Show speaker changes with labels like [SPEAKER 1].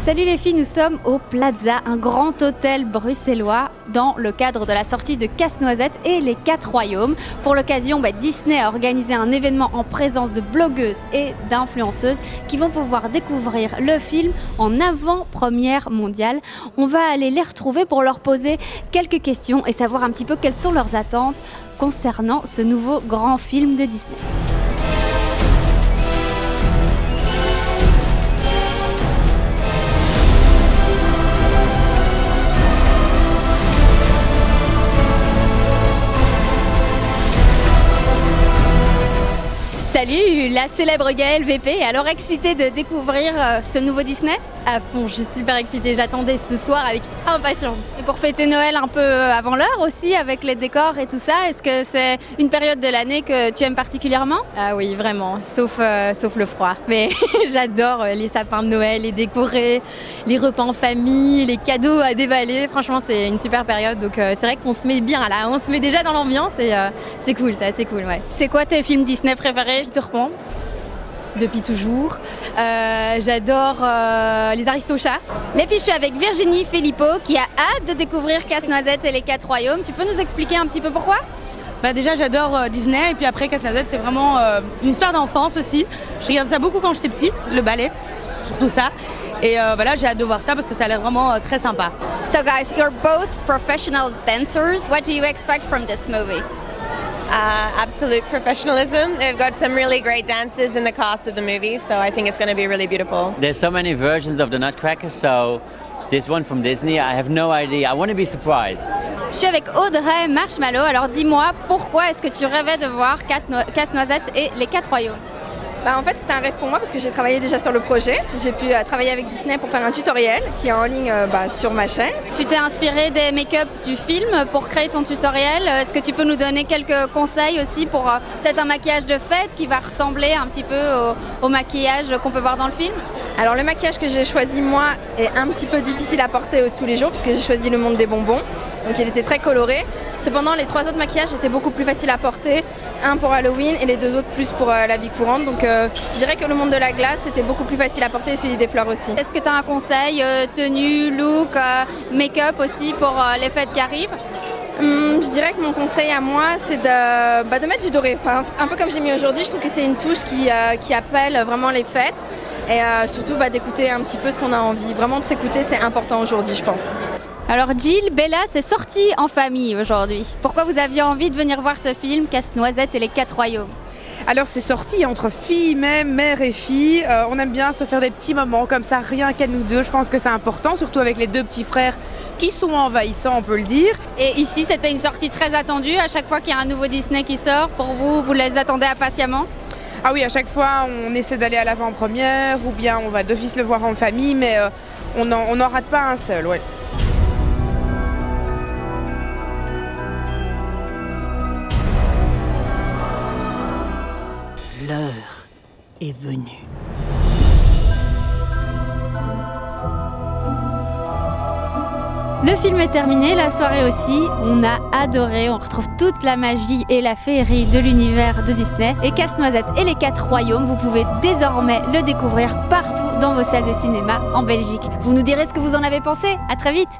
[SPEAKER 1] Salut les filles, nous sommes au Plaza, un grand hôtel bruxellois dans le cadre de la sortie de Casse-Noisette et les 4 royaumes. Pour l'occasion, Disney a organisé un événement en présence de blogueuses et d'influenceuses qui vont pouvoir découvrir le film en avant-première mondiale. On va aller les retrouver pour leur poser quelques questions et savoir un petit peu quelles sont leurs attentes concernant ce nouveau grand film de Disney. Salut, la célèbre Gaëlle VP, alors excitée de découvrir ce nouveau Disney?
[SPEAKER 2] À fond, je suis super excitée, j'attendais ce soir avec impatience.
[SPEAKER 1] Et pour fêter Noël un peu avant l'heure aussi, avec les décors et tout ça, est-ce que c'est une période de l'année que tu aimes particulièrement?
[SPEAKER 2] Ah oui, vraiment, sauf le froid. Mais j'adore les sapins de Noël, les décorer, les repas en famille, les cadeaux à déballer. Franchement, c'est une super période, donc c'est vrai qu'on se met bien là, on se met déjà dans l'ambiance et c'est cool, c'est assez cool, ouais.
[SPEAKER 1] C'est quoi tes films Disney préférés?
[SPEAKER 2] Peter Pan, depuis toujours. J'adore les Aristochats.
[SPEAKER 1] Les filles, je suis avec Virginie Philippot qui a hâte de découvrir Casse-Noisette et les 4 royaumes. Tu peux nous expliquer un petit peu pourquoi?
[SPEAKER 3] Déjà j'adore Disney et puis après Casse-Noisette c'est vraiment une histoire d'enfance aussi. Je regardais ça beaucoup quand j'étais petite, le ballet, surtout ça. Et voilà, j'ai hâte de voir ça parce que ça a l'air vraiment très sympa.
[SPEAKER 1] So guys, you're both professional dancers. What do you expect from this movie?
[SPEAKER 4] Absolute professionalism. They've got some really great dancers in the cast of the movie, so I think it's going to be really beautiful.
[SPEAKER 5] There's so many versions of the Nutcracker, so this one from Disney, I have no idea. I want to be surprised.
[SPEAKER 1] Je suis avec Audrey Marshmallow. Alors dis-moi, pourquoi est-ce que tu rêvais de voir Casse-Noisette et les 4 royaumes?
[SPEAKER 6] En fait, c'était un rêve pour moi parce que j'ai travaillé déjà sur le projet. J'ai pu travailler avec Disney pour faire un tutoriel qui est en ligne sur ma chaîne.
[SPEAKER 1] Tu t'es inspiré des make-up du film pour créer ton tutoriel. Est-ce que tu peux nous donner quelques conseils aussi pour peut-être un maquillage de fête qui va ressembler un petit peu au maquillage qu'on peut voir dans le film?
[SPEAKER 6] Alors le maquillage que j'ai choisi moi est un petit peu difficile à porter tous les jours puisque j'ai choisi le monde des bonbons. Donc il était très coloré. Cependant les 3 autres maquillages étaient beaucoup plus faciles à porter. Un pour Halloween et les 2 autres plus pour la vie courante. Donc je dirais que le monde de la glace était beaucoup plus facile à porter et celui des fleurs aussi.
[SPEAKER 1] Est-ce que tu as un conseil, tenue, look, make-up aussi pour les fêtes qui arrivent?
[SPEAKER 6] Je dirais que mon conseil à moi, c'est de mettre du doré. Enfin, un peu comme j'ai mis aujourd'hui, je trouve que c'est une touche qui appelle vraiment les fêtes. Et surtout d'écouter un petit peu ce qu'on a envie. Vraiment de s'écouter, c'est important aujourd'hui, je pense.
[SPEAKER 1] Alors Jill, Bella, c'est sorti en famille aujourd'hui. Pourquoi vous aviez envie de venir voir ce film, Casse-Noisette et les 4 royaumes?
[SPEAKER 7] Alors c'est sorti entre filles, même mère et fille. On aime bien se faire des petits moments comme ça, rien qu'à nous deux. Je pense que c'est important, surtout avec les 2 petits frères qui sont envahissants, on peut le dire.
[SPEAKER 1] Et ici, c'était une sortie très attendue. À chaque fois qu'il y a un nouveau Disney qui sort, pour vous, vous les attendez impatiemment?
[SPEAKER 7] Ah oui, à chaque fois, on essaie d'aller à l'avant-première ou bien on va d'office le voir en famille, mais on n'en rate pas un seul, ouais.
[SPEAKER 8] L'heure est venue.
[SPEAKER 1] Le film est terminé, la soirée aussi. On a adoré, on retrouve toute la magie et la féerie de l'univers de Disney. Et Casse-Noisette et les 4 royaumes, vous pouvez désormais le découvrir partout dans vos salles de cinéma en Belgique. Vous nous direz ce que vous en avez pensé. À très vite.